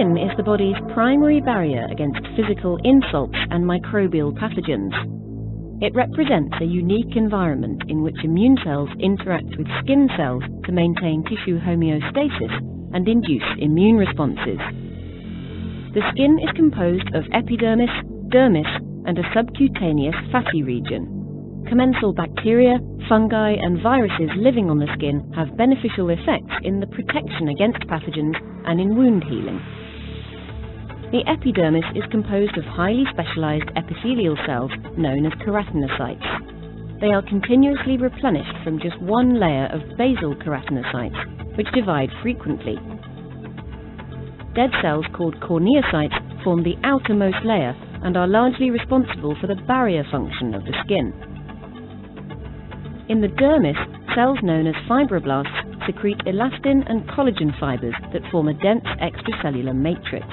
skin is the body's primary barrier against physical insults and microbial pathogens. It represents a unique environment in which immune cells interact with skin cells to maintain tissue homeostasis and induce immune responses. The skin is composed of epidermis, dermis, and a subcutaneous fatty region. Commensal bacteria, fungi, and viruses living on the skin have beneficial effects in the protection against pathogens and in wound healing. The epidermis is composed of highly specialized epithelial cells known as keratinocytes. They are continuously replenished from just one layer of basal keratinocytes, which divide frequently. Dead cells called corneocytes form the outermost layer and are largely responsible for the barrier function of the skin. In the dermis, cells known as fibroblasts secrete elastin and collagen fibers that form a dense extracellular matrix.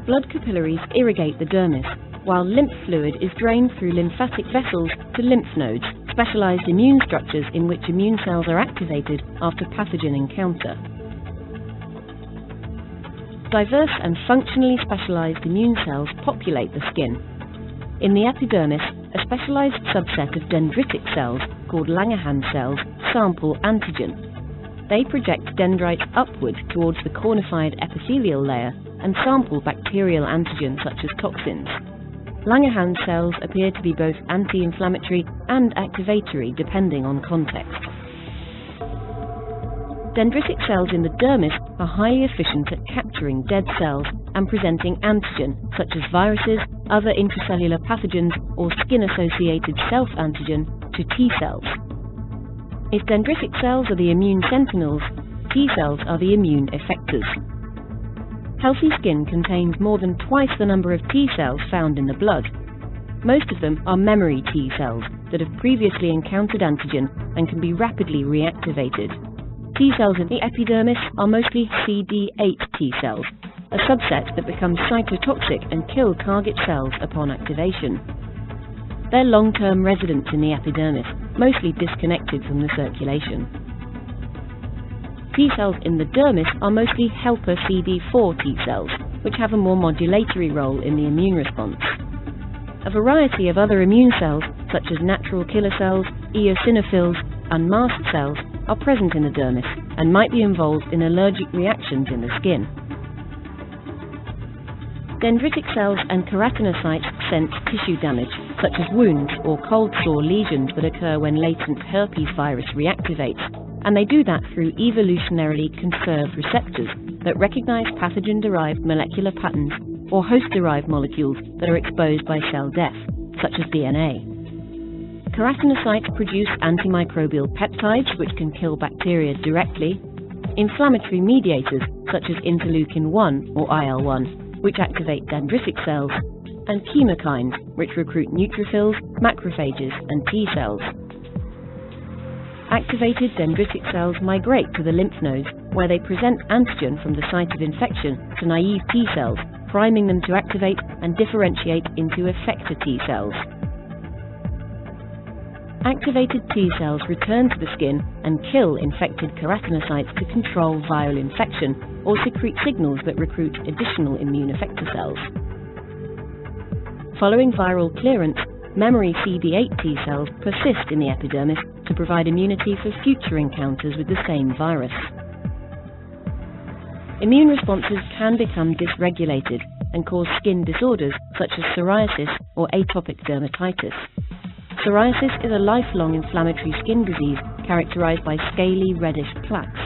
Blood capillaries irrigate the dermis, while lymph fluid is drained through lymphatic vessels to lymph nodes, specialized immune structures in which immune cells are activated after pathogen encounter. Diverse and functionally specialized immune cells populate the skin. In the epidermis, a specialized subset of dendritic cells, called Langerhans cells, sample antigen. They project dendrites upward towards the cornified epithelial layer and sample bacterial antigens such as toxins. Langerhans cells appear to be both anti-inflammatory and activatory depending on context. Dendritic cells in the dermis are highly efficient at capturing dead cells and presenting antigen, such as viruses, other intracellular pathogens, or skin-associated self-antigen, to T cells. If dendritic cells are the immune sentinels, T cells are the immune effectors. Healthy skin contains more than twice the number of T cells found in the blood. Most of them are memory T cells that have previously encountered antigen and can be rapidly reactivated. T cells in the epidermis are mostly CD8 T cells, a subset that becomes cytotoxic and kill target cells upon activation. They're long-term residents in the epidermis, mostly disconnected from the circulation. T cells in the dermis are mostly helper CD4 T cells, which have a more modulatory role in the immune response. A variety of other immune cells, such as natural killer cells, eosinophils, and mast cells, are present in the dermis and might be involved in allergic reactions in the skin. Dendritic cells and keratinocytes sense tissue damage, such as wounds or cold sore lesions that occur when latent herpes virus reactivates, and they do that through evolutionarily conserved receptors that recognize pathogen-derived molecular patterns or host-derived molecules that are exposed by cell death, such as DNA. Keratinocytes produce antimicrobial peptides which can kill bacteria directly, inflammatory mediators such as interleukin-1 or IL-1, which activate dendritic cells, and chemokines, which recruit neutrophils, macrophages, and T cells. Activated dendritic cells migrate to the lymph nodes, where they present antigen from the site of infection to naive T cells, priming them to activate and differentiate into effector T cells. Activated T cells return to the skin and kill infected keratinocytes to control viral infection or secrete signals that recruit additional immune effector cells. Following viral clearance, memory CD8 T cells persist in the epidermis to provide immunity for future encounters with the same virus. Immune responses can become dysregulated and cause skin disorders such as psoriasis or atopic dermatitis. Psoriasis is a lifelong inflammatory skin disease characterized by scaly reddish plaques.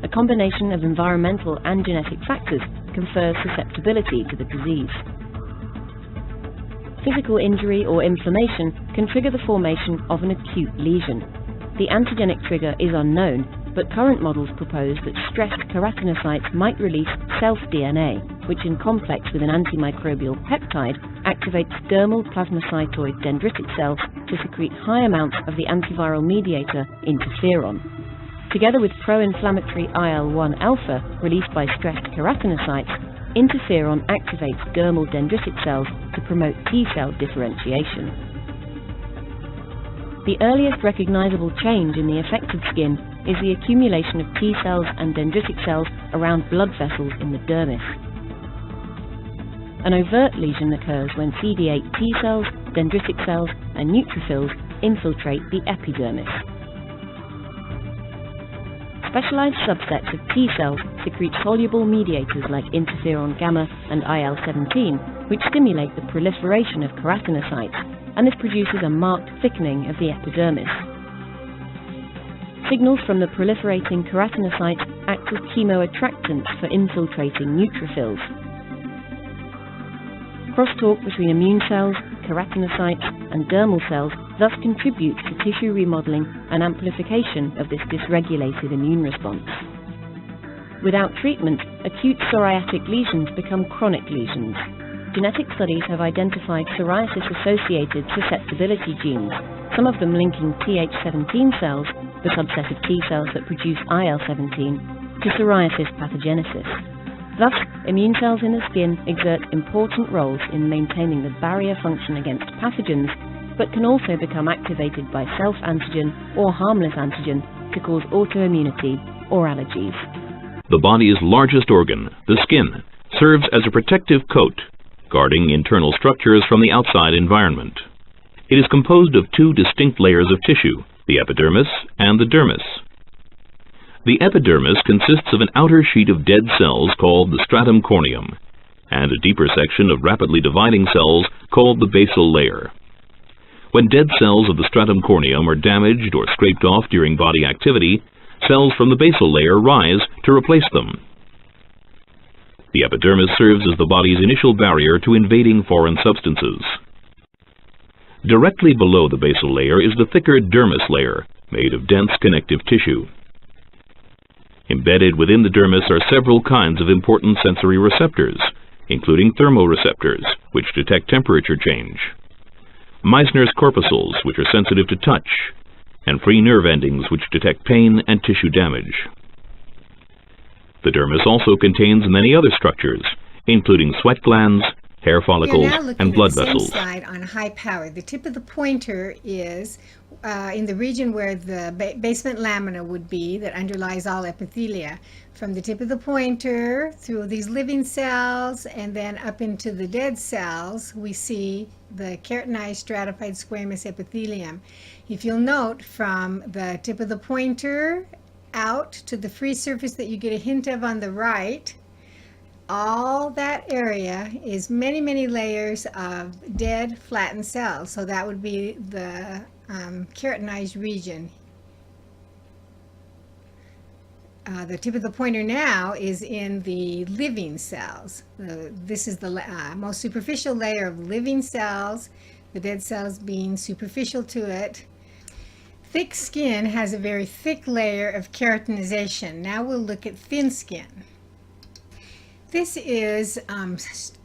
A combination of environmental and genetic factors confers susceptibility to the disease. Physical injury or inflammation can trigger the formation of an acute lesion. The antigenic trigger is unknown, but current models propose that stressed keratinocytes might release self-DNA, which in complex with an antimicrobial peptide activates dermal plasmacytoid dendritic cells to secrete high amounts of the antiviral mediator interferon. Together with pro-inflammatory IL-1 alpha released by stressed keratinocytes, interferon activates dermal dendritic cells to promote T-cell differentiation. The earliest recognizable change in the affected skin is the accumulation of T cells and dendritic cells around blood vessels in the dermis. An overt lesion occurs when CD8 T cells, dendritic cells, and neutrophils infiltrate the epidermis. Specialized subsets of T cells secrete soluble mediators like interferon gamma and IL-17, which stimulate the proliferation of keratinocytes, and this produces a marked thickening of the epidermis. Signals from the proliferating keratinocytes act as chemoattractants for infiltrating neutrophils. Crosstalk between immune cells, keratinocytes, and dermal cells thus contributes to tissue remodeling and amplification of this dysregulated immune response. Without treatment, acute psoriatic lesions become chronic lesions. Genetic studies have identified psoriasis-associated susceptibility genes, some of them linking Th17 cells, the subset of T cells that produce IL-17, to psoriasis pathogenesis. Thus, immune cells in the skin exert important roles in maintaining the barrier function against pathogens, but can also become activated by self-antigen or harmless antigen to cause autoimmunity or allergies. The body's largest organ, the skin, serves as a protective coat, guarding internal structures from the outside environment. It is composed of two distinct layers of tissue, the epidermis and the dermis. The epidermis consists of an outer sheet of dead cells called the stratum corneum, and a deeper section of rapidly dividing cells called the basal layer. When dead cells of the stratum corneum are damaged or scraped off during body activity, cells from the basal layer rise to replace them. The epidermis serves as the body's initial barrier to invading foreign substances. Directly below the basal layer is the thicker dermis layer, made of dense connective tissue. Embedded within the dermis are several kinds of important sensory receptors, including thermoreceptors, which detect temperature change, Meissner's corpuscles, which are sensitive to touch, and free nerve endings, which detect pain and tissue damage. The dermis also contains many other structures, including sweat glands, hair follicles, and blood vessels. We are now looking at the same slide on high power. The tip of the pointer is in the region where the basement lamina would be that underlies all epithelia. From the tip of the pointer through these living cells and then up into the dead cells, we see the keratinized stratified squamous epithelium. If you'll note, from the tip of the pointer out to the free surface that you get a hint of on the right, all that area is many, many layers of dead flattened cells. So that would be the keratinized region. The tip of the pointer now is in the living cells. This is the most superficial layer of living cells, the dead cells being superficial to it. Thick skin has a very thick layer of keratinization. Now we'll look at thin skin. This is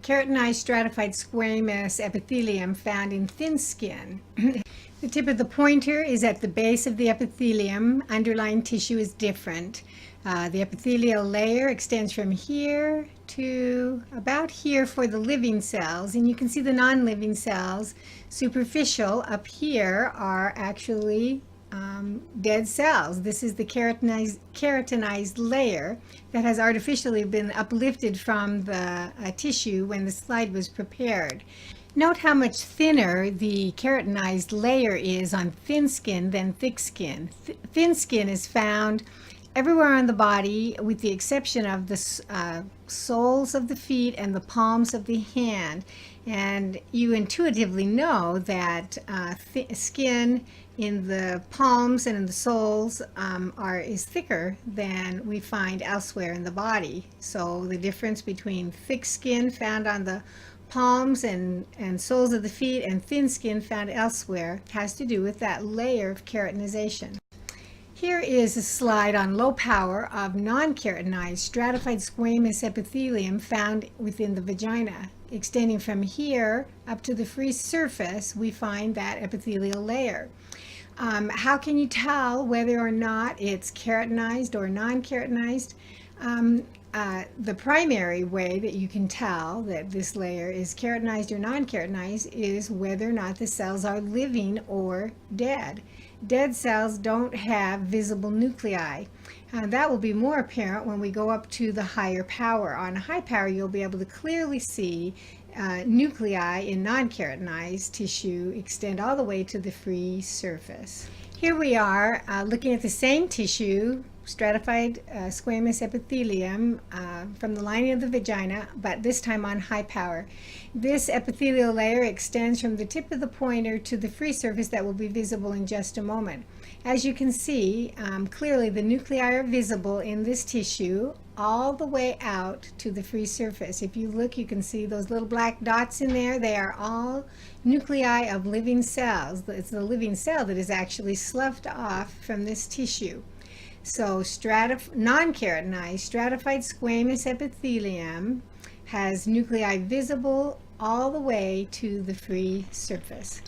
keratinized stratified squamous epithelium found in thin skin. The tip of the pointer is at the base of the epithelium. Underlying tissue is different. The epithelial layer extends from here to about here for the living cells, and you can see the non-living cells superficial up here are actually dead cells. This is the keratinized layer that has artificially been uplifted from the tissue when the slide was prepared. Note how much thinner the keratinized layer is on thin skin than thick skin. Thin skin is found everywhere on the body with the exception of the soles of the feet and the palms of the hand. And you intuitively know that skin in the palms and in the soles is thicker than we find elsewhere in the body. So the difference between thick skin found on the palms and soles of the feet and thin skin found elsewhere has to do with that layer of keratinization. Here is a slide on low power of non-keratinized stratified squamous epithelium found within the vagina. Extending from here up to the free surface, we find that epithelial layer. How can you tell whether or not it's keratinized or non-keratinized? The primary way that you can tell that this layer is keratinized or non-keratinized is whether or not the cells are living or dead. Dead cells don't have visible nuclei. That will be more apparent when we go up to the higher power. On high power, you'll be able to clearly see nuclei in non-keratinized tissue extend all the way to the free surface. Here we are looking at the same tissue, stratified squamous epithelium from the lining of the vagina, but this time on high power. This epithelial layer extends from the tip of the pointer to the free surface that will be visible in just a moment. As you can see, clearly the nuclei are visible in this tissue all the way out to the free surface. If you look, you can see those little black dots in there. They are all nuclei of living cells. It's the living cell that is actually sloughed off from this tissue. So non-keratinized stratified squamous epithelium has nuclei visible all the way to the free surface.